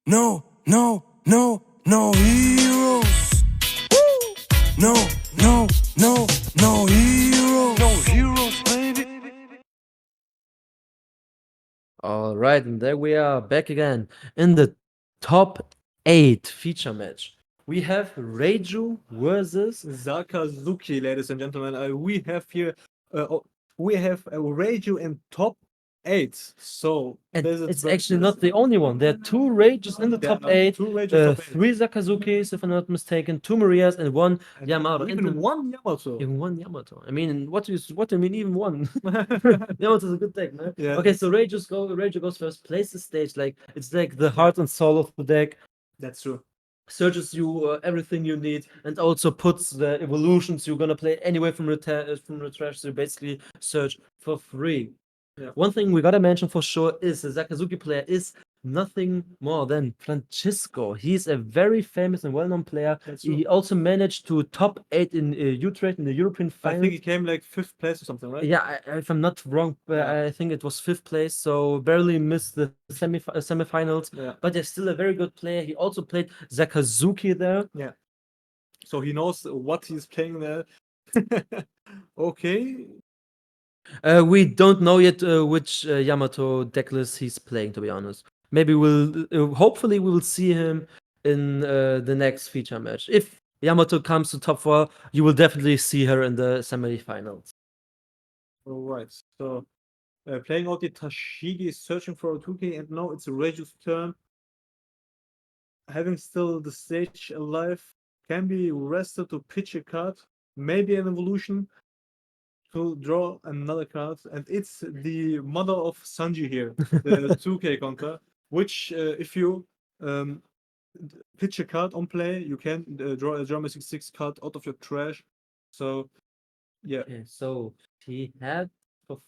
No heroes. No heroes. No heroes, baby. All right, and there we are back again in the top 8 feature match. We have Reiju versus Sakazuki, ladies and gentlemen. We have here, we have Reiju in top 8. So and this is it's very actually not the only one. There are 2 Rages in the There top are 8, 2 Reiju top 8. 3 Sakazukis, if I'm not mistaken, 2 Marias, and 1 And Yamato. even And one Yamato. even 1 Yamato. I mean, what do you mean even 1? Yamato's a good deck, man. Yeah. Okay, so Reiju goes first, plays the stage like it's like the heart and soul of the deck. That's true. Searches you everything you need, and also puts the evolutions you're gonna play anyway from the trash. So you basically search for free. Yeah. One thing we gotta mention for sure is the Sakazuki player is nothing more than Francisco. He's a very famous and well-known player. That's true. He also managed to top 8 in U-Trade in the European I finals. think he came like 5th place or something, right? Yeah, if I'm not wrong, Yeah. I think it was 5th place, so barely missed the semifinals. Yeah. But he's still a very good player. He also played Sakazuki there. Yeah. So he knows what he's playing there. Okay. We don't know yet which Yamato decklist he's playing, to be honest. Maybe hopefully we will see him in the next feature match. If Yamato comes to top 4, you will definitely see her in the semifinals. All right. So playing out the Tashigi is searching for a 2K, and now it's Reiju's turn. Having still the stage alive, can be rested to pitch a card, maybe an evolution, to draw another card, and it's the mother of Sanji here, the 2K counter, which if you pitch a card on play, you can draw a Drama 66 card out of your trash. So, yeah. Okay, so he had for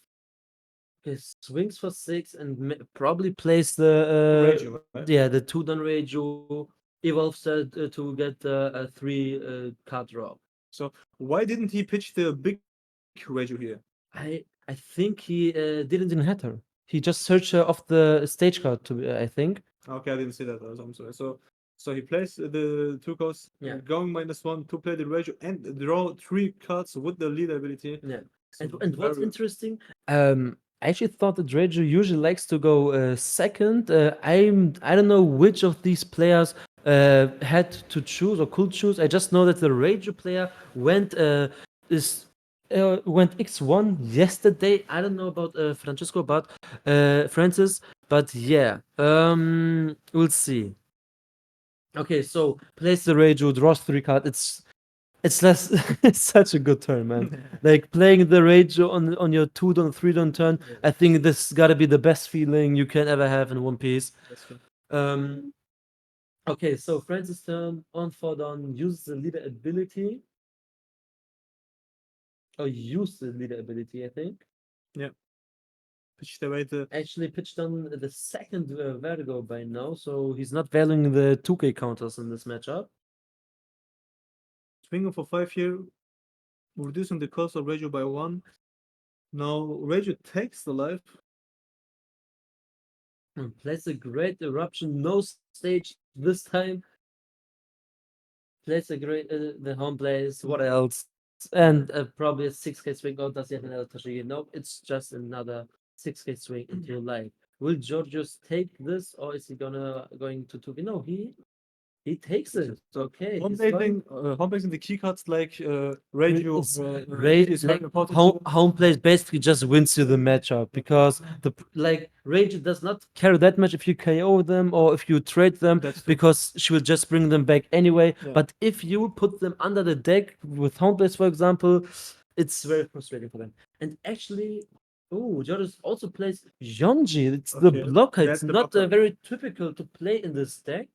his swings for 6 and probably plays the Reiju, right? yeah, the 2-don Reiju, evolves to get a 3 card draw. So why didn't he pitch the big Reiju here? I think he didn't even hit her. He just searched her off the stage card. I think. Okay, I didn't see that. I'm sorry. So he plays the 2 costs, Yeah. going -1 to play the Reiju and draw 3 cards with the lead ability. Yeah. So And what's very- interesting, I actually thought that Reiju usually likes to go second. I don't know which of these players had to choose or could choose. I just know that the Reiju player went X1 yesterday. I don't know about Francisco, but Francis. But yeah, we'll see. Okay, so plays the Reiju, draws 3 cards. It's less. It's such a good turn, man. Like playing the Reiju on your 2-don, 3-don turn. I think this gotta be the best feeling you can ever have in One Piece. That's good. Okay, so Francis' turn on 4-don uses the leader ability. Or use the leader ability, I think. Pitch the way the Actually pitched on the second Vertigo by now, so he's not valuing the 2K counters in this matchup. swinging for 5 here, reducing the cost of Reiju by 1. Now Reiju takes the life. Plays a great eruption, no stage this time. Plays a great the home plays. What else? And probably a 6K swing. Oh, does he have another Tashigi? Nope, it's just another 6K swing into life. Will Georgios take this, or is he going to 2K? No, he takes it. Okay, Home he's going. placing the key cards like Reiju. Rage is very like important. home plays basically just wins you the matchup because Rage does not care that much if you KO them or if you trade them That's true. because she will just bring them back anyway. Yeah. But if you put them under the deck with home plays, for example, it's very frustrating for them. And actually, Joris also plays Yonji. It's the Okay, blocker. that's It's the not blocker. very typical to play in this deck.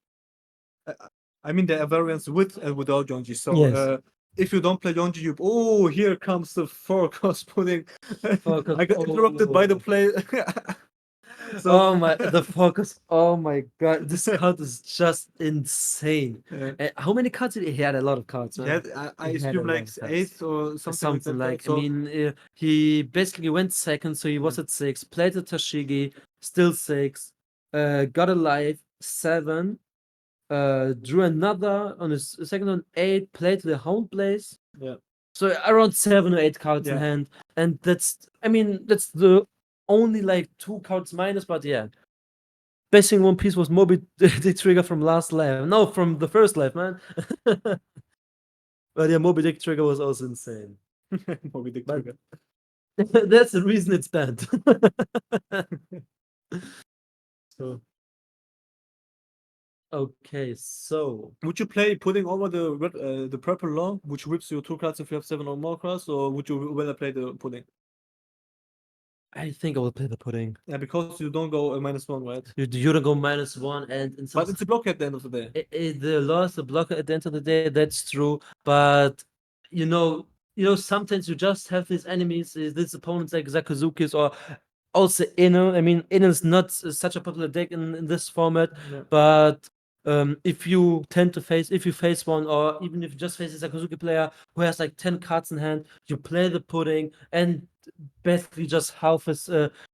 I mean, there are variants with and without Yonji. So Yes. if you don't play Yonji, here comes the 4 cost pudding. Focus. I got interrupted by the play. Oh my, the focus. Oh my god, this card is just insane. How many cards did he had? A lot of cards. He Man. had, I He had a assume lot like of cards. 8 or something like that. I mean, he basically went second, so he was at 6. Played the Tashigi, still 6. Got a life. 7, drew another on his second on 8, played the home place. Yeah. So around 7 or 8 cards in Yeah. hand, and that's the only like 2 cards minus, but yeah. Best thing in One Piece was Moby Dick trigger from last life. No, from the first life, man. But yeah, Moby Dick trigger was also insane. Moby Dick But- trigger. That's the reason it's banned. So Okay, so would you play putting over the red, the purple law, which whips you 2 cards if you have 7 or more cards, or would you rather play the pudding? I think I will play the pudding. Yeah, because you don't go a -1, right? You don't go -1, and in some But it's a block at the end of the day. the law is a blocker at the end of the day. That's true, but you know, sometimes you just have these enemies, these opponents like Sakazuki's or also Inno. I mean, Inno is not such a popular deck in this format, Yeah. but if you face one, or even if you just face a Sakazuki player who has like 10 cards in hand, you play the pudding and basically just half his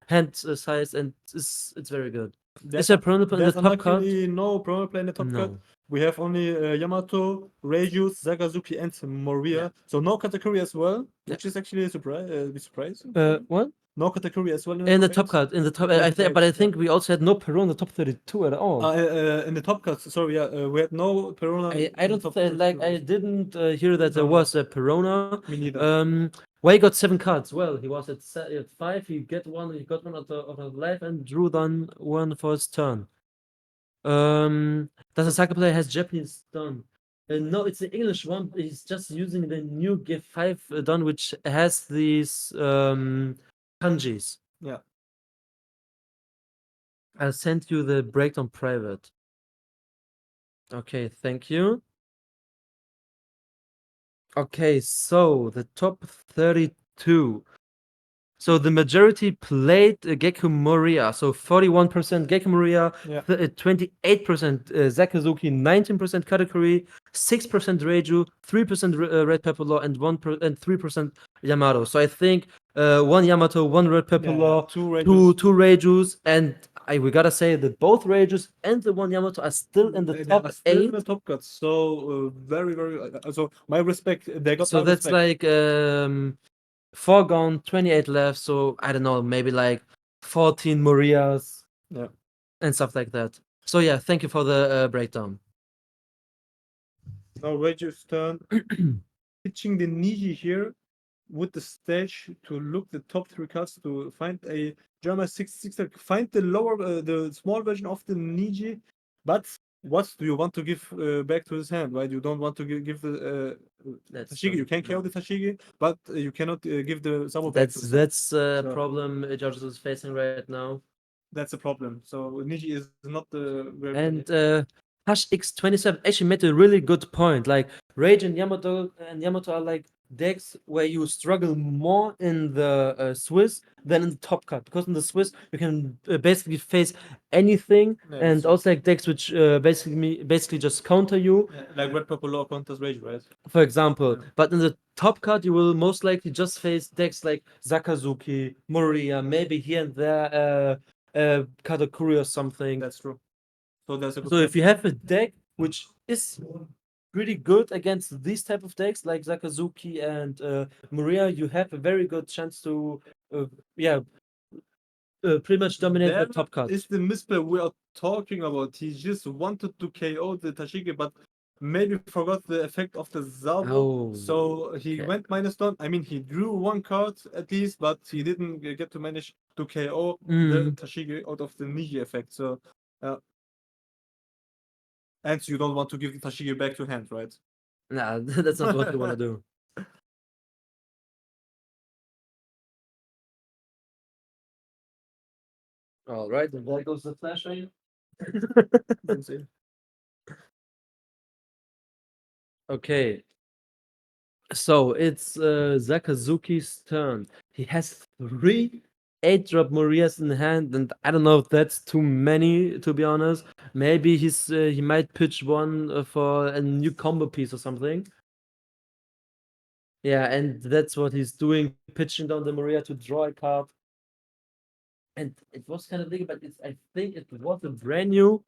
hand size, and it's very good. Is there Pronopa in the There's top card? unluckily no promo play in the top card. No. We have only Yamato, Reiju, Sakazuki, and Moria. Yeah. So no Katakuri as well, Yeah. which is actually a surprise. What? No Katakuri as well In the top top eight. card, in the top, In I the think, top but I eight, yeah. think we also had no Peru in the top 32 at all. In the top cards, sorry, yeah, we had no Perona. I in the don't top like 32. I didn't hear that there No, no. was a Perona. Me neither. Why he got 7 cards? Well, he was at 5. He got one out of life and drew then one for his turn. Does the Saka player has Japanese done? No, it's the English one. He's just using the new Gift 5 done, which has these kanjis. Yeah. I'll send you the breakdown private. Okay, thank you. Okay, so the top 32. So the majority played Gekko Moria. So 41% Gekko Moria, Yeah. 28% Sakazuki, 19% Katakuri, 6% Reiju, 3% Red Pepper Law, and 3% Yamato. So I think 1 Yamato, 1 Red Pepper Law, Two Reijus. two Reijus, and we gotta say that both Reijus and the 1 Yamato are still in the They top are still 8. in the top cards. So very, very. So my respect. They got So my that's respect. like 4 gone, 28 left. So I don't know, maybe like 14 Morias. Yeah. And stuff like that. So yeah, thank you for the breakdown. Now Reju's turn. Pitching the Niji here with the stage to look the top 3 cards to find a German 6/6, find the the small version of the Niji. But what do you want to give back to his hand, right? You don't want to give the That's Tashigi. true. You can KO the Tashigi, but you cannot give the Sabo back That's to his hand. that's a So- problem George is facing right now. That's a problem. So Niji is not the very And Hash X27 actually made a really good point. Like Rage and Yamato are like decks where you struggle more in the Swiss than in the top cut, because in the Swiss you can basically face anything, Yeah, and that's also like decks which basically just counter you. like Red Purple Law counters Rage, right? For example. Yeah. But in the top card, you will most likely just face decks like Sakazuki, Moria, maybe here and there, Katakuri or something. That's true. So that's a good So if point. you have a deck which is pretty good against these type of decks like Sakazuki and Moria, you have a very good chance to, yeah, pretty much dominate the There top card. is the misplay we are talking about. He just wanted to KO the Tashigi, but maybe forgot the effect of the Zabo. Oh, So he okay. went -1. I mean, he drew 1 card at least, but he didn't get to manage to KO the Mm. Tashigi out of the Niji effect. So, and you don't want to give the Tashigi back to hand, right? Nah, that's not what you want to do. All right, and there goes the flashing. Insane. Okay. So it's Sakazuki's turn. He has 3 8-drop Morias in hand, and I don't know if that's too many, to be honest. Maybe he might pitch one for a new combo piece or something. Yeah, and that's what he's doing, pitching down the Moria to draw a card. And it was kind of big, but I think it was a brand new.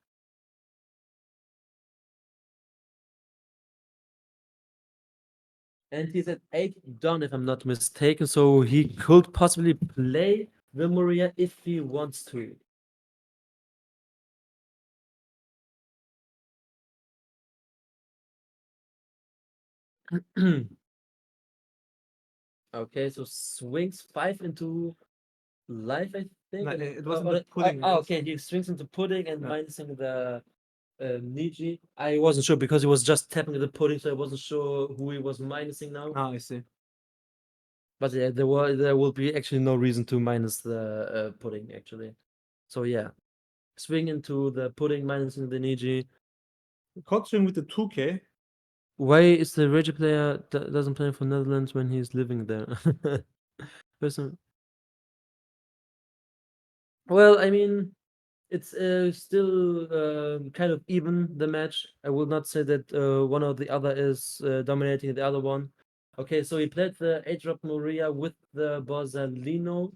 And he's at 8 done, if I'm not mistaken, so he could possibly play the Maria if he wants to. Okay, so swings 5 into life, I think. It wasn't pudding. Okay, he swings into pudding and Yeah. minusing the Niji. I wasn't sure because he was just tapping the pudding, so I wasn't sure who he was minusing now. Ah, I see. But yeah, there will be actually no reason to minus the pudding actually. So yeah, swing into the pudding, minusing the Niji. Continuing with the 2K. Why is the Reiju player doesn't play for Netherlands when he's living there? Person. Well, I mean, it's still kind of even the match. I will not say that one or the other is dominating the other one. Okay, so he played the 8-drop Moria with the Borsalino.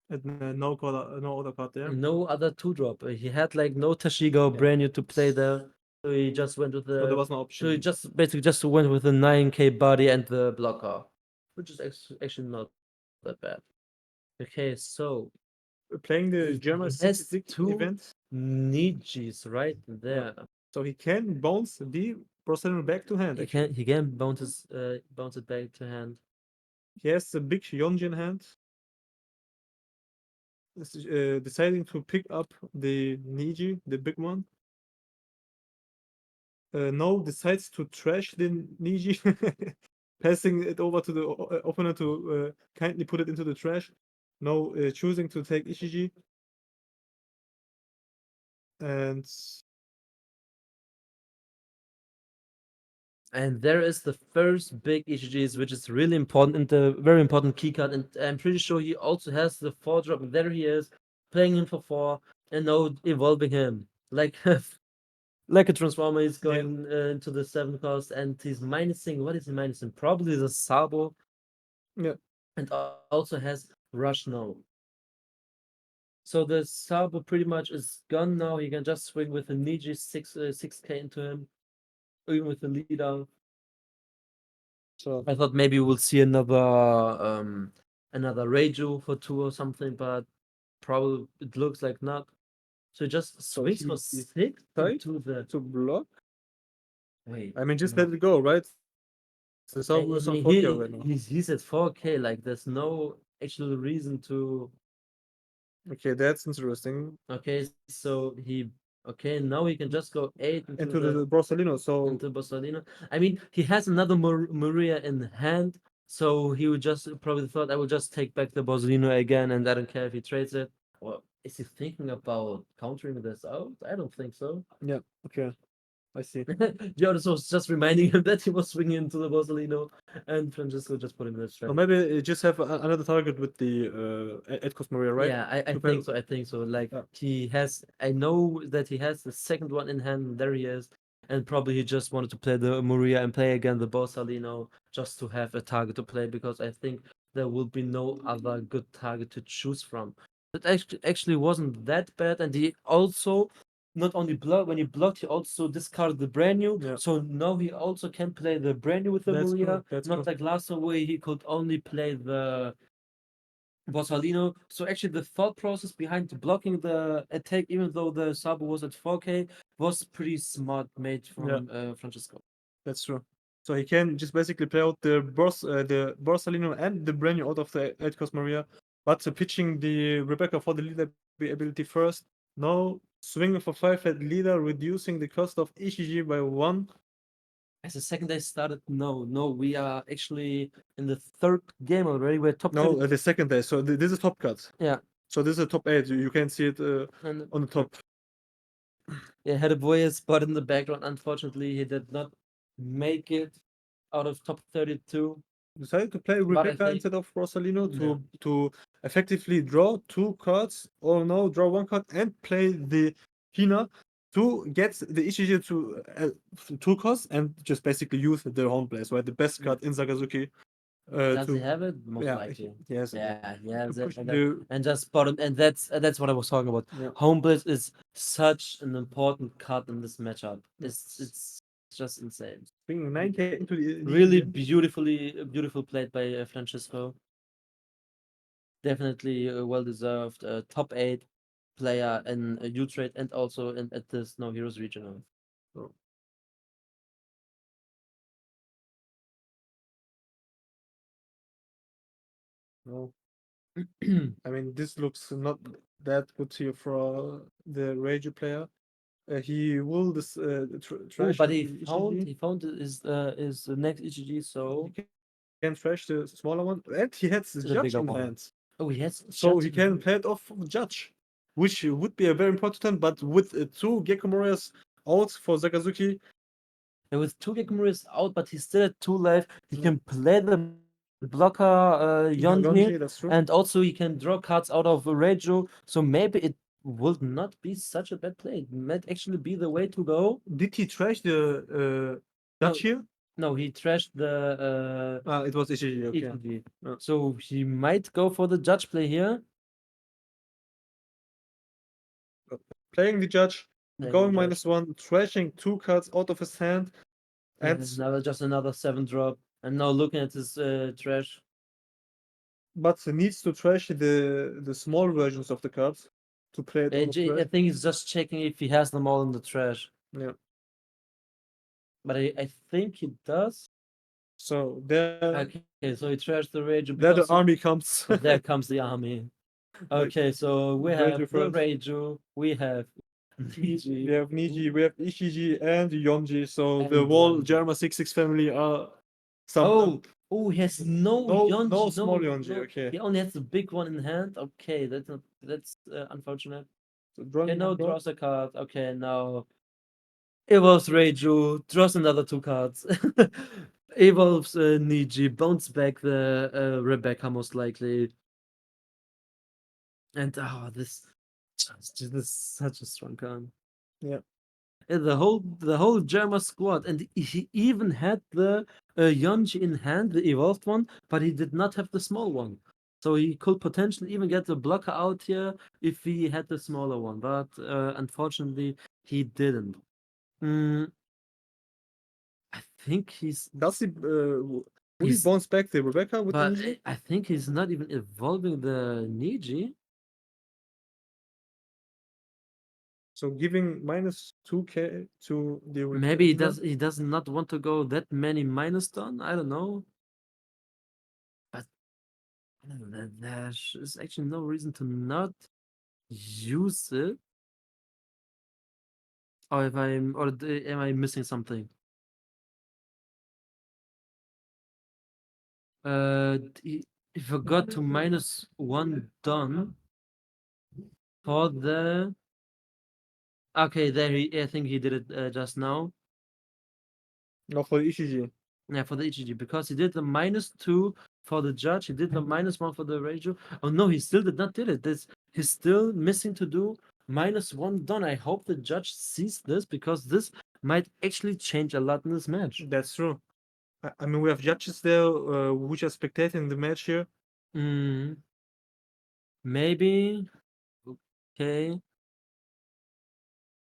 And no other card there. No other 2-drop. He had like no Tashiga or brand new to play there. So he just went with the. So there was no So he option. just basically just went with the 9K body and the blocker, which is actually not that bad. Okay, so Playing the he German has 66 two event. Nijis right there. So he can bounce the Brazilian back to hand. He can bounce it back to hand. He has a big Yonjin hand. Deciding to pick up the Niji, the big one. No, decides to trash the Niji, passing it over to the opponent to kindly put it into the trash. No, choosing to take Ishiji. And And there is the first big EGGs, which is really important and a very important key card. And I'm pretty sure he also has the 4-drop. There he is, playing him for 4, and now evolving him like like a transformer. He's going into the 7 cost, and he's minusing. What is he minusing? Probably the Sabo. yeah, And also has Rush now. So the Sabo pretty much is gone now. He can just swing with a Niji 6K into him, even with the leader. so I thought maybe we'll see another Reiju for 2 or something, but probably it looks like not. So just swings for 6 tried into the. to block. Wait, I mean, just no. let it go, right? The I Sabo is on mean, 4K right now. he's at 4K. Like, there's no actual reason to. Okay, that's interesting. Okay, so okay, now he can just go 8 Into the Borsalino, so into Borsalino. I mean, he has another Maria in hand, so he would just probably thought I will just take back the Borsalino again, and I don't care if he trades it. Or is he thinking about countering this out? I don't think so. yeah, okay, I see. Giorgio was just reminding him that he was swinging into the Borsalino, and Francesco just put him in the trap. Or maybe just have another target with the Ed Maria, right? Yeah, I think so. I think so. Like he has, I know that he has the second one in hand. There he is, and probably he just wanted to play the Maria and play again the Borsalino just to have a target to play because I think there will be no other good target to choose from. It actually wasn't that bad, and he also not only blocked when he blocked, he also discarded the brand new. Yeah. So now he also can play the brand new with the That's Maria, true, that's not true. like last time where he could only play the Borsalino. So actually, the thought process behind blocking the attack, even though the Sabo was at 4K, was pretty smart made from Francesco. That's true. So he can just basically play out the Borsalino and the brand new out of the Ed Maria, but pitching the Rebecca for the leader ability first. Now swinging for 5 at leader, reducing the cost of Ishiji by 1. As the second day started, no, we are actually in the third game already. We're top No, 30. the second day. So this is top cut. Yeah. So this is a top 8. You can see it And on the top. yeah, had a boy spot in the background. Unfortunately, he did not make it out of top 32. Decided to play But I Rebecca think- instead of Rosalino Yeah. to effectively draw 2 cards, or no, draw 1 card and play the Hina to get the Ishiji to 2 costs and just basically use the home place, right? The best card in Sakazuki. Does he have it? Most yeah, likely. he has it. Yeah, he has it. push And, the- and just bottom, and that's what I was talking about. Yeah. Home Blitz is such an important card in this matchup. It's just insane. Bringing 9K into the Really EG. beautiful played by Francisco. Definitely well deserved. Top 8 player in U-Trade and also at this No Heroes regional. So, no. I mean, this looks not that good here for the Reiju player. He will Oh, trash but the he ECG. found his next EGG, so He can trash the smaller one, and he has the to the judge bigger in one. hand, Oh, he has so judge he in can hand. play it off judge, which would be a very important turn. But with two Gekomorias out for Sakazuki, And with two Gekumuris out, but he's still at 2 life. He can play the blocker Yonji, Yonji, that's true. and also he can draw cards out of Reiju. So maybe it would not be such a bad play. It might actually be the way to go. Did he trash the judge here? No, he trashed the It was ECG. Okay. ETG. Yeah. So he might go for the judge play here. Playing the judge, Playing going the judge. -1, trashing 2 cards out of his hand, And and just another 7 drop. And now looking at his trash. but he needs to trash the small versions of the cards to play it on the I trash. think he's just checking if he has them all in the trash. Yeah. But I think he does. So there, Okay, so he trashed the Reiju there the because army comes. there comes the army. Okay, so we have Reiju the first. Reiju, we have We Niji, have Niji, we have Ishiji and Yonji. So the And whole Yonji. Germa 66 family are some. Oh, he has no No- Yonji, no small Yonji, okay. He only has the big one in hand. Okay, that's unfortunate. So drawing Okay, no, draw. draws a card. Okay, now evolves Reiju, draws another 2 cards. Evolves Niji, bounce back the Rebecca most likely. And this is such a strong card. Yeah. And the whole Germa squad, and he even had the Yonji in hand, the evolved one, but he did not have the small one. So he could potentially even get the blocker out here if he had the smaller one, but unfortunately he didn't. I think he's, Does he? Would he He's- bounce back the Rebecca with the but Niji? I think he's not even evolving the Niji. So giving -2K to the Maybe Rebecca. he does not want to go that many minus turn. I don't know. But there's actually no reason to not use it. Or if I'm or am I missing something? He forgot to -1 done for the. Okay, there I think he did it just now. No, for the Ishiji. Yeah, for the EGG, because he did the -2 for the judge, he did the -1 for the Reiju. Oh no, he still did not did it. He's still missing to do -1 done. I hope the judge sees this because this might actually change a lot in this match. That's true. I mean, we have judges there which are spectating the match here. Mm, maybe. Okay.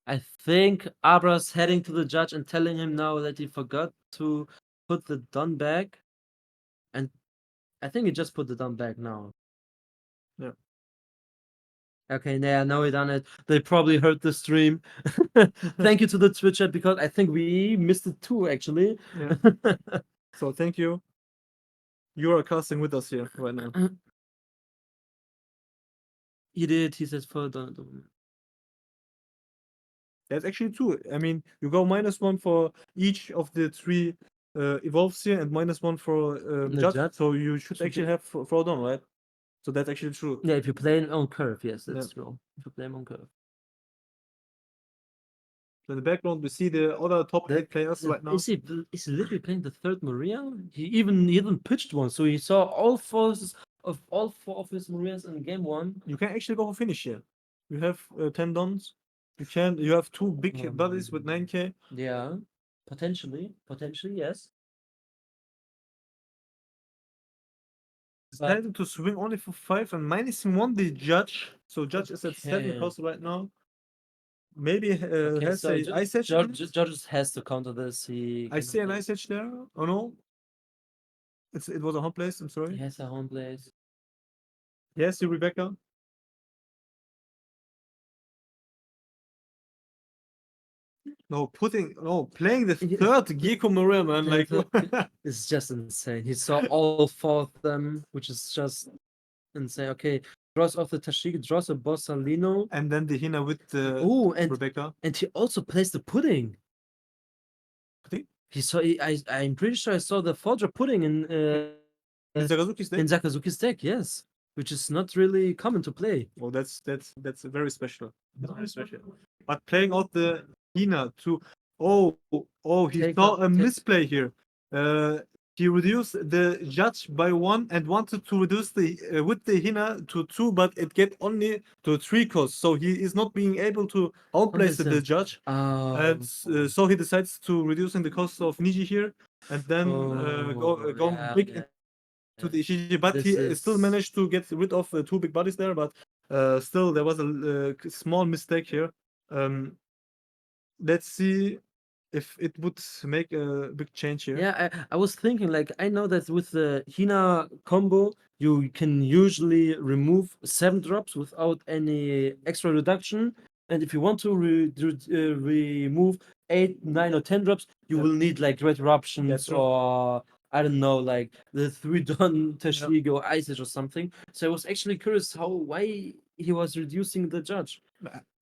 I think Abra's heading to the judge and telling him now that he forgot to put the done back. And I think he just put the done back now. Yeah. Okay, yeah, now we done it. They probably heard the stream. Thank you to the Twitch chat because I think we missed it too, actually. Yeah. So thank you. You are casting with us here right now. He did. He says for done. That's actually true. I mean, you go -1 for each of the 3 evolves here and -1 for The judge. judge? So you should Should actually have Frodon, right? So that's actually true. Yeah, if you play on curve, yes, that's Yeah. true. If you play him on curve. So in the background, we see the other top 8 players right now. Is he literally playing the third Maria? He even pitched one, so he saw all 4 of his Marias in game 1. You can actually go for finish here. You have 10 dons. You have 2 big buddies with 9K. Yeah, potentially, yes. Decided to swing only for 5 and -1 the judge. So judge is at 7 Okay. cost right now. maybe Okay, has so a ice edge. in it. George has to counter this. He I see an cannot ice edge there. Oh no, it was a home place. I'm he sorry. has a home place. Yes, you Rebecca. No, playing the Yeah. third Gecko Maria, man. Yeah, Like, it's just insane. He saw all four of them, which is just insane. Okay, draws off the Tashigi, draws a Borsalino. and then the Hina with the Oh, and Rebecca. he also plays the pudding. Pudding? I'm pretty sure I saw the Forger pudding In Sakazuki's deck. in Sakazuki's deck. Yes, which is not really common to play. Oh, that's very special. That's very special. But playing out the Hina to he Take saw up- a take- misplay here. He reduced the judge by 1 and wanted to reduce the with the Hina to 2, but it get only to 3 costs. So he is not being able to outplace the Understand. judge. And so he decides to reducing the cost of Niji here and then going big to the Ishiji, but he still managed to get rid of 2 big bodies there, but still there was a small mistake here. Let's see if it would make a big change here. Yeah, I was thinking, like, I know that with the Hina combo, you can usually remove 7 drops without any extra reduction. And if you want to remove 8, 9, or 10 drops, you Yeah. will need like Red Eruptions That's true. or I don't know, like the 3 Don Tashigi or Ice Edge or something. So I was actually curious why he was reducing the judge.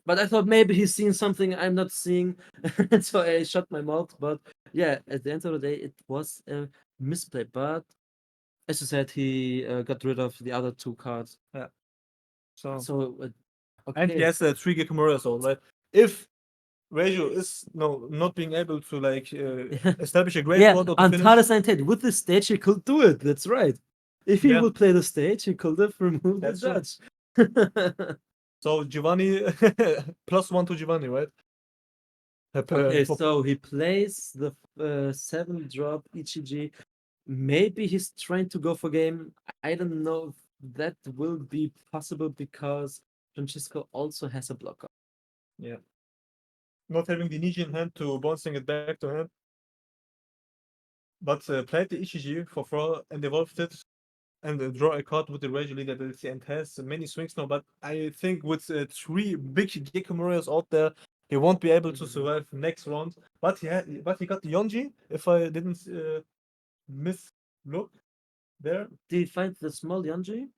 But I thought maybe he's seeing something I'm not seeing, so I shut my mouth. But yeah, at the end of the day, it was a misplay. But as you said, he got rid of the other 2 cards. So So and he okay, has 3 Gekimuras, so right. If Reiju is not being able to like establish a great yeah, board or to Antares finish, and with the stage he could do it. That's right. If he Yeah. would play the stage, he could have removed That's the true. judge. so Giovanni +1 to Giovanni, right? Okay, so he plays the 7 drop Ichiji. Maybe he's trying to go for game. I don't know if that will be possible because Francisco also has a blocker. not having the Niji in hand to bouncing it back to hand. But played the Ishiji for 4 and evolved it and draw a card with the Reiju leader ability and has many swings now. But I think with 3 big Gekimuras out there, he won't be able to survive next round. But he got the Yonji, if I didn't miss look there. Did you find the small Yonji?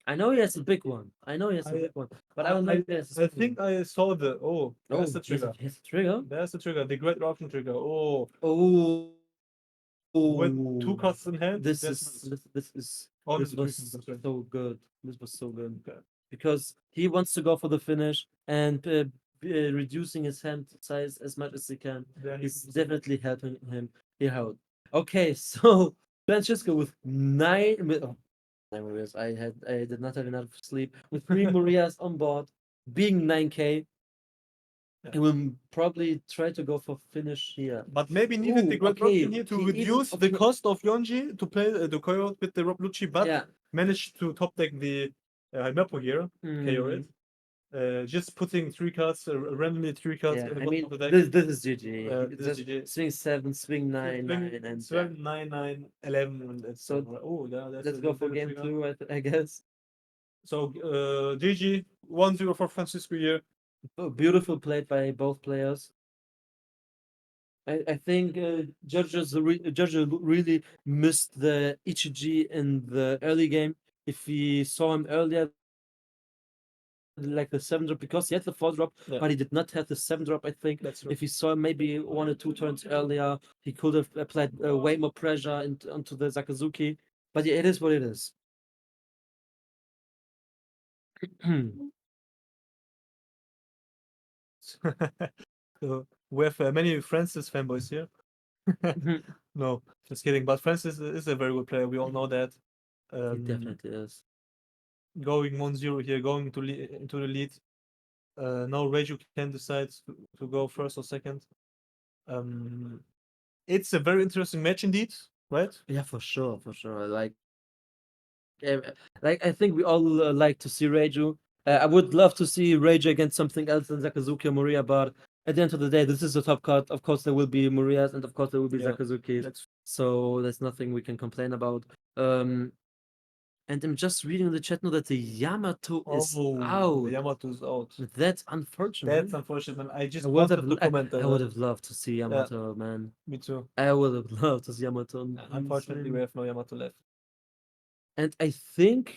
I know he has a big one. I know he has a big one. But I don't know if he has a I small think I saw the there's the trigger. He has a trigger. There's the trigger, the great option trigger. Oh, With 2 cards in hand. this that's is nice. this is Oh, this this is was Christmas, that's right. so good. This was so good Okay. because he wants to go for the finish and reducing his hand size as much as he can. There he He's goes. definitely helping him here out. Okay, so Francisco with 9 Marias. I did not have enough sleep. With 3 Marias on board, being 9k, he will probably try to go for finish here. But maybe needed the Ooh, great okay, option here to he even reduce the option- cost of Yonji to play the Koyo with the Rob Lucci, but Yeah. managed to top deck the Hymerpo here, KO it. Just putting 3 cards, randomly 3 cards Yeah, in the I bottom mean, of the deck. this is GG. This is GG. Swing 7, swing 9, 9, and 7, 9, 9, 11, and it's So, that's let's a go for little game trigger. 2, I guess. So GG 1-0 for Francisco here. Oh, beautiful played by both players. I think Giorgio really missed the Ichiji in the early game. If we saw him earlier, like the 7 drop, because he had the 4 drop, Yeah. but he did not have the 7 drop, I think. That's true. If he saw him maybe 1 or 2 turns earlier, he could have applied way more pressure onto the Sakazuki. But yeah, it is what it is. So we have many Francis fanboys here. No, just kidding. But Francis is a very good player. We all know that. He definitely is. Going 1-0 here, going into the lead. Now Reiju can decide to go first or second. It's a very interesting match indeed, right? Yeah, for sure, for sure. Like I think we all like to see Reiju. I would love to see Reiju against something else than Sakazuki or Moria, but at the end of the day, this is the top card. Of course, there will be Morias, and of course, there will be Yeah, Sakazukis. that's So there's nothing we can complain about. And I'm just reading in the chat now that the Yamato is out. Yamato's out. That's unfortunate. That's unfortunate, man. I just I would wanted have, to comment I that. would have loved to see Yamato, man. Me too. I would have loved to see Yamato. on Unfortunately, we stream. have no Yamato left. And I think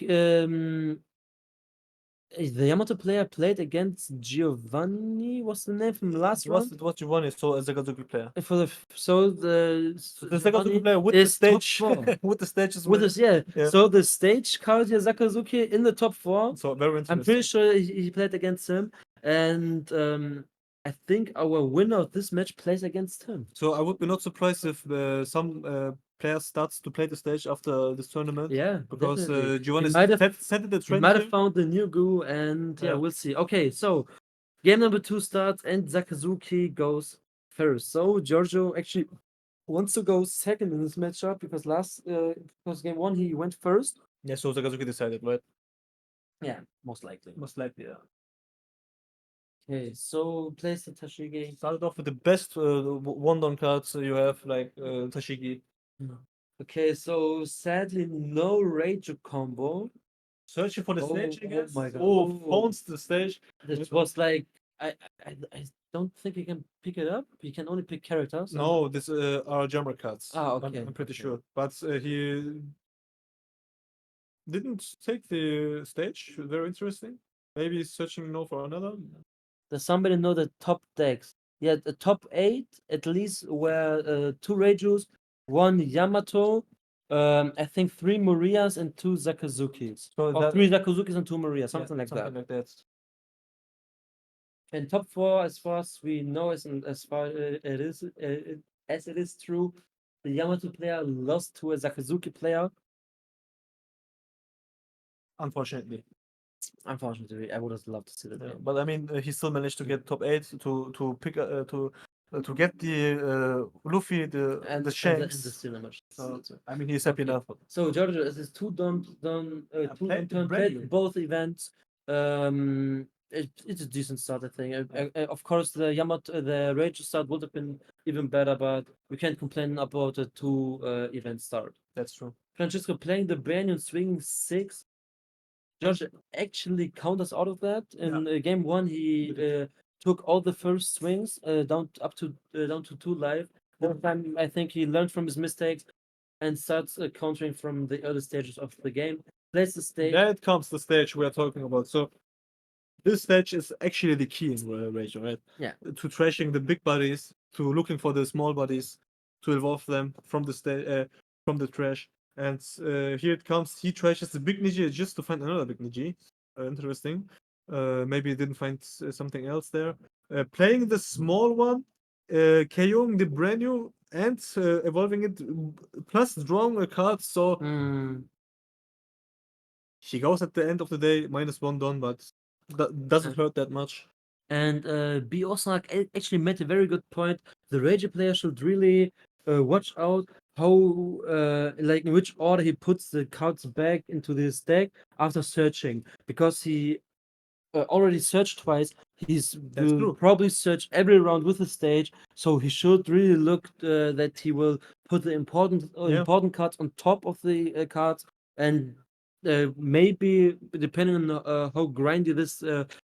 the Yamato player played against Giovanni. What's the name from the last round? It was Giovanni, so a Sakazuki player. For the so the The Giovanni Sakazuki player with the is top stage, four. with the stages. With this, yeah. Yeah. So the stage card here, Sakazuki in the top four. So very interesting. I'm pretty sure he played against him, and I think our winner of this match plays against him. So I would be not surprised if some player starts to play the stage after this tournament. Yeah, Because definitely. Giovanni He might have set the He trend might have here. found the new goo, and yeah, Yeah. we'll see. Okay, so game number 2 starts, and Sakazuki goes first. So Giorgio actually wants to go second in this matchup because because game 1 he went first. Yeah, so Sakazuki decided, right? Yeah, most likely. Most likely, yeah. Okay, so plays the Tashigi. Started off with the best one-down cards you have, like Tashigi. Okay, so sadly no Reiju combo. Searching for the stage, I Oh guess. my God. Oh, Oh. phones the stage. This was like I don't think you can pick it up. You can only pick characters. No, this are Jammer cards. Okay. I'm pretty okay. sure. But he didn't take the stage. Very interesting. Maybe he's searching now for another. Does somebody know the top decks? Yeah, the top 8 at least were 2 Reijus, 1 Yamato, I think 3 Morias and 2 Sakazukis. So Or that- 3 Sakazukis and 2 Morias, Yeah, something like something that. like that. And top 4, as far as we know, as far as it is true, the Yamato player lost to a Sakazuki player. Unfortunately. Unfortunately, I would have loved to see that. Yeah, game. but I mean, he still managed to get top 8 to pick to get the Luffy, the And the Shanks. cinema. So, I mean, he's happy Okay. enough. So Giorgio, it is two played turn brand new. played both events. It's a decent start, I think. Of course, the the Rage start would have been even better, but we can't complain about the 2 event start. That's true. Francisco playing the Banyan swinging 6. George actually counters out of that. In game 1, he took all the first swings down to 2 live. This time, I think he learned from his mistakes and starts countering from the early stages of the game. Plays the stage. That comes the stage we are talking about. So this stage is actually the key in Rage, right? Yeah. To trashing the big bodies, to looking for the small bodies, to evolve them from the trash. And here it comes. He trashes the big Niji just to find another big Niji. Interesting. Maybe he didn't find something else there. Playing the small one, KOing the brand new, and evolving it, plus drawing a card. So Mm, he goes at the end of the day -1 done, but that doesn't hurt that much. And B. Osnak actually made a very good point. The Rage player should really watch out how, like, in which order he puts the cards back into this deck after searching, because he already searched twice. He's That's will true. probably search every round with the stage, so he should really look that he will put the important cards on top of the cards, and maybe depending on how grindy this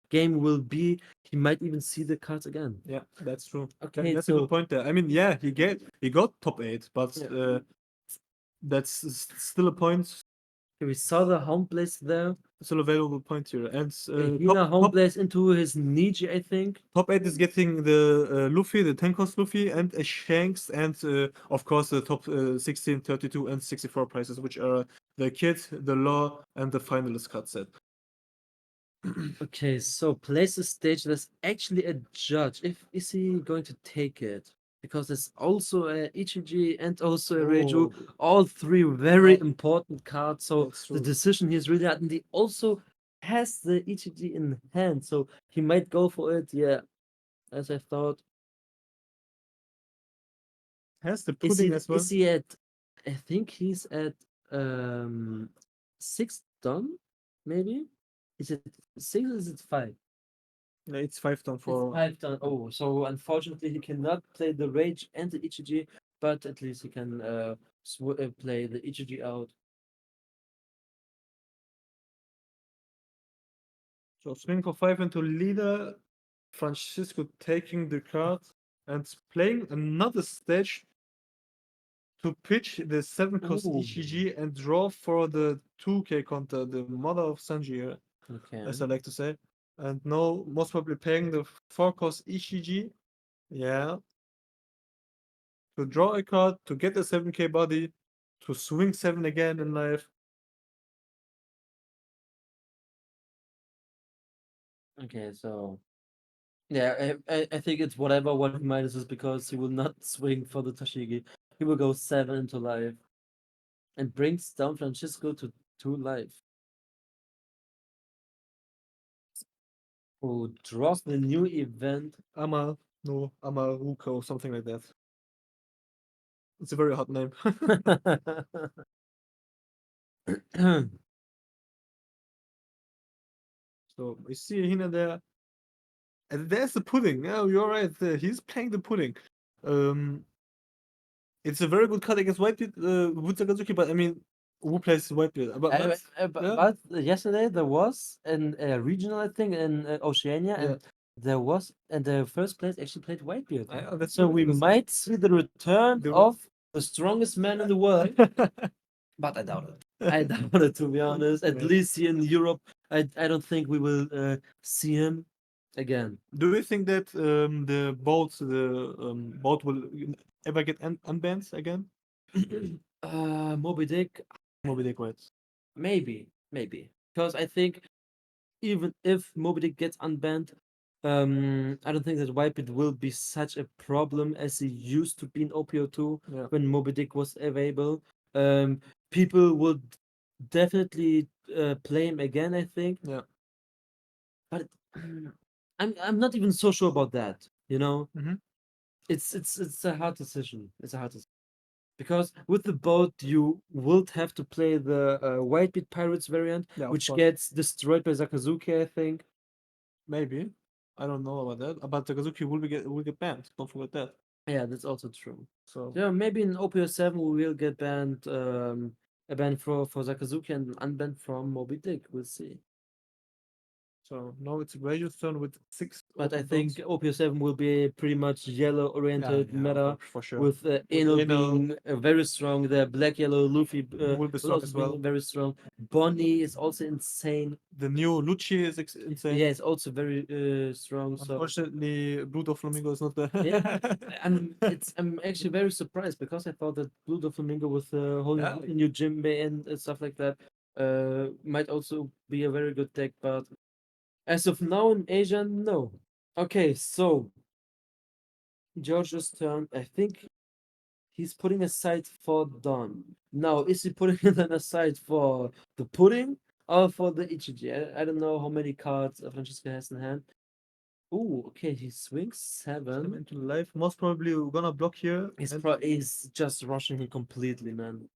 game will be, he might even see the cards again. Yeah, that's true. Okay, That's a so good point there. I mean, yeah, he got top 8, but Yeah. that's still a point, we saw the home place there. still a valuable point here. And Hina home place into his Niji, I think. top 8 is getting the Luffy, the 10 cost Luffy, and a Shanks, and of course the top 16, 32, and 64 prices, which are the Kid, the Law, and the Finalist card set. Okay, so place the stage. There's actually a judge. Is he going to take it? Because there's also a Ichiji and also a Reiju. Oh. All 3 very important cards. So That's the true. decision here is really hard. And he also has the Ichiji in hand. So he might go for it. Yeah, as I thought. Has the Is he, pudding as well. is he at, I think he's at 6 done, maybe? Is it 6 or is it 5? Yeah, it's 5 turn It's for 5 done. Oh, so unfortunately he cannot play the Rage and the Ichiji, but at least he can play the Ichiji out. so swing for 5 into leader. Francisco taking the card and playing another stage to pitch the 7 cost Ooh. ECG and draw for the 2K counter, the mother of Sanji, Okay. as I like to say. And now, most probably playing the 4 cost ECG. Yeah. To draw a card, to get a 7K body, to swing 7 again in life. Okay, so yeah, I think it's whatever what he minuses because he will not swing for the Toshigi. He will go 7 into life and brings down Francisco to 2 life. Who draws the new event. Amaruka or something like that. It's a very hot name. So we see Hina there. And there's the pudding. Yeah, you're right. He's playing the pudding. Um, it's a very good card against Whitebeard with Sakazuki, but I mean, who plays Whitebeard? Yeah, But yesterday there was a regional, I think, in Oceania, yeah. and there was, and the first place actually played Whitebeard. That's So very we interesting. might see the return The- of the strongest man in the world, but I doubt it. I doubt it, to be honest. At Yeah. least here in Europe, I don't think we will see him again. Do you think that the boat will ever get unbanned again? Moby Dick, Moby Dick, right? maybe, because I think even if Moby Dick gets unbanned, I don't think that Whitebeard will be such a problem as he used to be in OPO2 Yeah. when Moby Dick was available. People would definitely play him again, I think, Yeah. but I'm not even so sure about that. You know, Mhm. it's a hard decision. It's a hard decision. Because with the boat, you will have to play the Whitebeard Pirates variant, Yeah, of which course. gets destroyed by Sakazuki, I think. Maybe. I don't know about that. But Sakazuki will get banned. Don't forget that. Yeah, that's also true. So Yeah, maybe in OPO7 we will get banned, a ban for Sakazuki and unbanned from Moby Dick. We'll see. now it's Reju's turn with 6 But I open think dots. OPO7 will be pretty much yellow-oriented meta, for sure. with With Eno Eno- being very strong. The black yellow Luffy Will be will strong also as be well. very strong. Bonnie is also insane. The new Lucci is insane. Yeah, it's also very strong. So Unfortunately, Blue Flamingo is not there. yeah, I'm actually very surprised because I thought that Blue Flamingo with whole Yeah. new gym and stuff like that might also be a very good deck, but as of now in Asia, no. Okay, so George's turn. I think he's putting aside for Dawn. Now, is he putting it aside for the pudding or for the Ichiji? I don't know how many cards Francesca has in hand. Oh, okay, he swings 7. Into life. Most probably we're gonna block here. He's just rushing him completely, man.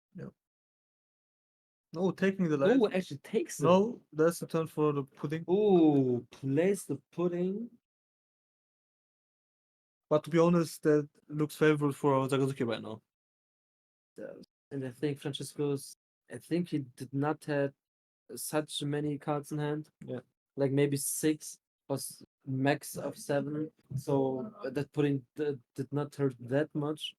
No, taking the life. Oh, actually takes it. No, that's the turn for the pudding. Oh, plays the pudding. But to be honest, that looks favorable for Sakazuki right now. And I think I think he did not have such many cards in hand. Yeah. Like maybe 6 or max of 7. So that pudding did not hurt that much.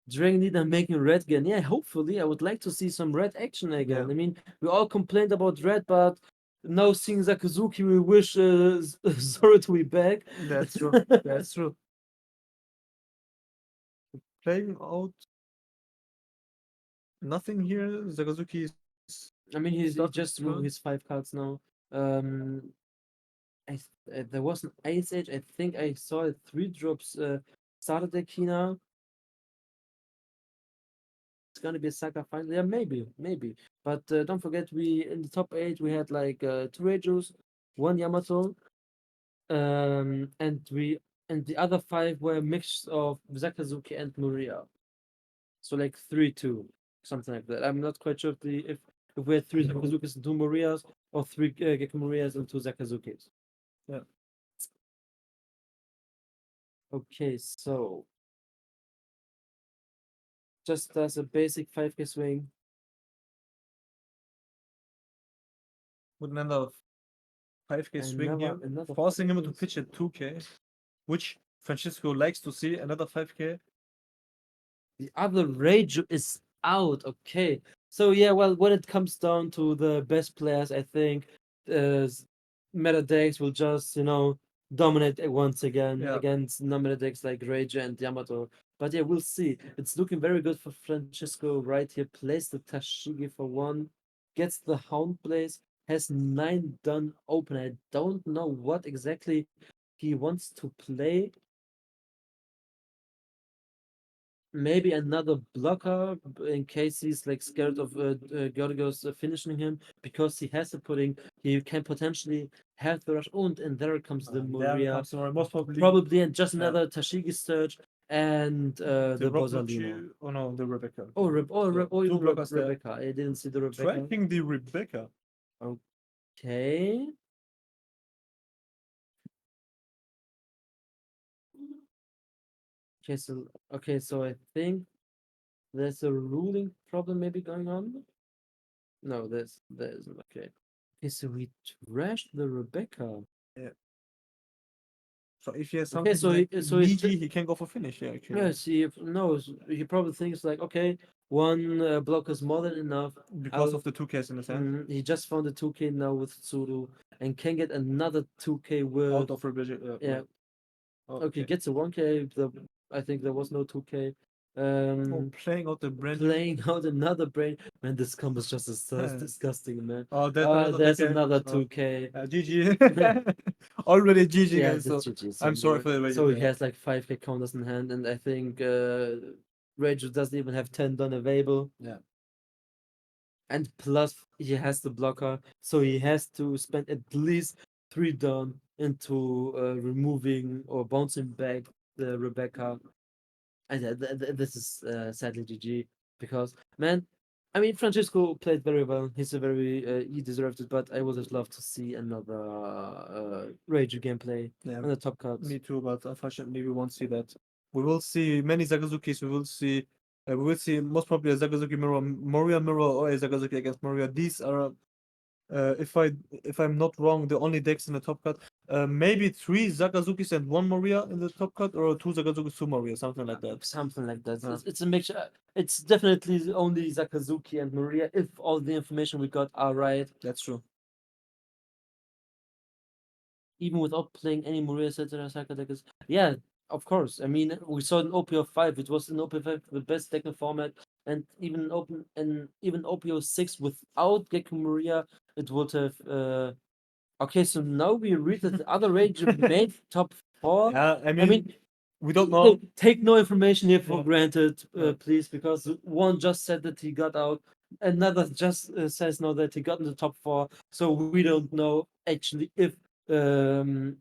Dragon Leader making red again. Yeah, hopefully. I would like to see some red action again. Yeah. I mean, we all complained about red, but now seeing Sakazuki, we wish Zoro to be back. That's true. That's true. Playing out nothing here. Sakazuki is I mean, he Start just turn. drew his 5 cards now. There was an Ice Age. I think I saw it 3 drops. Saturday Kina. It's gonna be a Saga final. Yeah, maybe. But don't forget, we in the top 8 we had like 2 Reijus, 1 Yamato, and the other 5 were a mix of Sakazuki and Maria. So like 3-2, something like that. I'm not quite sure if we had 3 Sakazukis and 2 Marias, or 3 Gekomorias and 2 Sakazukis. Yeah. Okay, so just does a basic 5k swing. With another 5k swing here, Another forcing him 5K to pitch at 2k, which Francisco likes to see. Another 5k. The other Reiju is out. Okay. So yeah, well, when it comes down to the best players, I think meta decks will just, dominate once again Yeah. against non-meta decks like Reiju and Yamato. But yeah, we'll see. It's looking very good for Francisco right here. Plays the Tashigi for 1, gets the Hound Blaze, has 9 done open. I don't know what exactly he wants to play. Maybe another blocker in case he's like scared of Georgios finishing him, because he has the pudding. He can potentially have the rush. And there comes the There Moria, comes the most probably, and just Yeah. another Tashigi Surge and the Bozalino. Oh no, the Rebecca. Or So, even two blockers there. Rebecca. I didn't see the Rebecca. Tracking the Rebecca. Okay. Okay, so I think there's a ruling problem maybe going on. No, there isn't. Okay. Okay, so we trashed the Rebecca. So if he has Okay, something so like he- so he Niji, he can go for finish. Yeah, actually. Yes, he knows. He probably thinks like, okay, 1 block is more than enough. Because of the 2Ks in the hand. He just found a 2k now with Tsuru and can get another 2k with. Out of Rebecca. Yeah. Okay, gets a 1k. I think there was no 2k. Playing out the brand new. Playing out another brain. Man, this combo is just so Yeah. disgusting, man. Oh, there's There's another 2K. another 2k. GG. Already GG, Yeah, guys. that's So GG. I'm sorry for the way So you he has like 5k counters in hand, and I think Reiju doesn't even have 10 done available. Yeah. And plus he has the blocker, so he has to spend at least 3 done into removing or bouncing back the Rebecca. And this is sadly GG, because, man, I mean, Francisco played very well. He's a very he deserved it, but I would have loved to see another Reiju gameplay on the top cards. Me too, but unfortunately we won't see that. We will see many Sakazukis. We will see most probably a Sakazuki mirror, Moria mirror, or a Sakazuki against Moria. These are, if I'm not wrong, the only decks in the top cut. Maybe 3 Sakazukis and 1 Moria in the top cut, or 2 Sakazukis, 2 Moria, something like that. Something like that. Yeah. It's a mixture. It's definitely only Sakazuki and Maria, if all the information we got are right. That's true. Even without playing any Maria Cetera Saka deckers. Yeah, of course. I mean, we saw in OP05. It was in OP5 the best deck in format, and even OP06 without Gekko Maria, it would have. Okay, so now we read that the other range made top 4. Yeah, I I mean, we don't know. take no information here for Yeah. granted, Yeah. please, because one just said that he got out, another just says no that he got in the top 4. So we don't know actually if the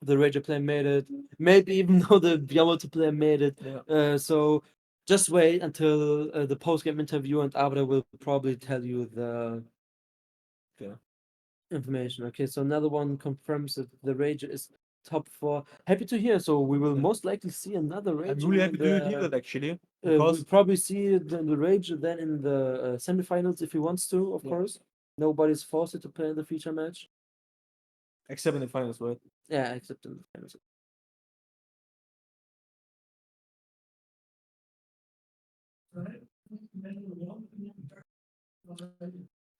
Ranger player made it, maybe even though the Yamato player made it. Yeah. So just wait until the post game interview, and Abra will probably tell you the information. Okay, so another one confirms that the Ranger is top 4. Happy to hear. So we will most likely see another Ranger. I'm really happy to hear that, actually. We'll probably see the Ranger then in the semifinals if he wants to, of course. Nobody's forced to play in the feature match. Except in the finals, right? Yeah, except in the finals.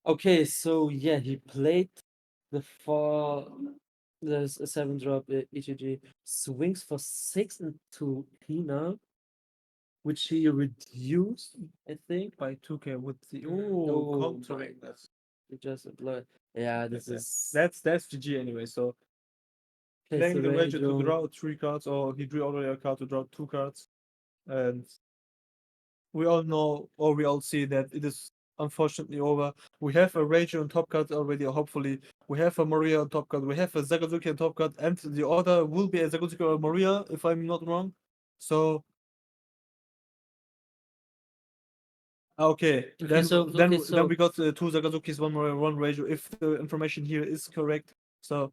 Okay, so yeah, he played the 7 drop EGG, swings for 6 into Hina, which he reduced, I think, by 2K with the countering. It just yeah, this is that's GG anyway. So playing the Ranger to draw 3 cards, or he drew already a card to draw 2 cards, and we all know, or we all see that it is unfortunately over. We have a Ranger on top card already, or hopefully we have a Maria on top card, we have a Sakazuki on top card, and the order will be a Sakazuki or a Maria, if I'm not wrong. So Okay, Okay, then so then okay, then so we got 2 Sakazukis, one Reiju. If the information here is correct, so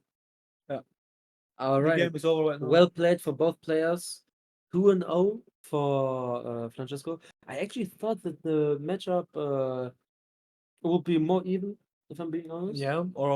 all the right. game is over right now. Well played for both players. 2-0 for Francesco. I actually thought that the matchup would be more even, if I'm being honest. Yeah, or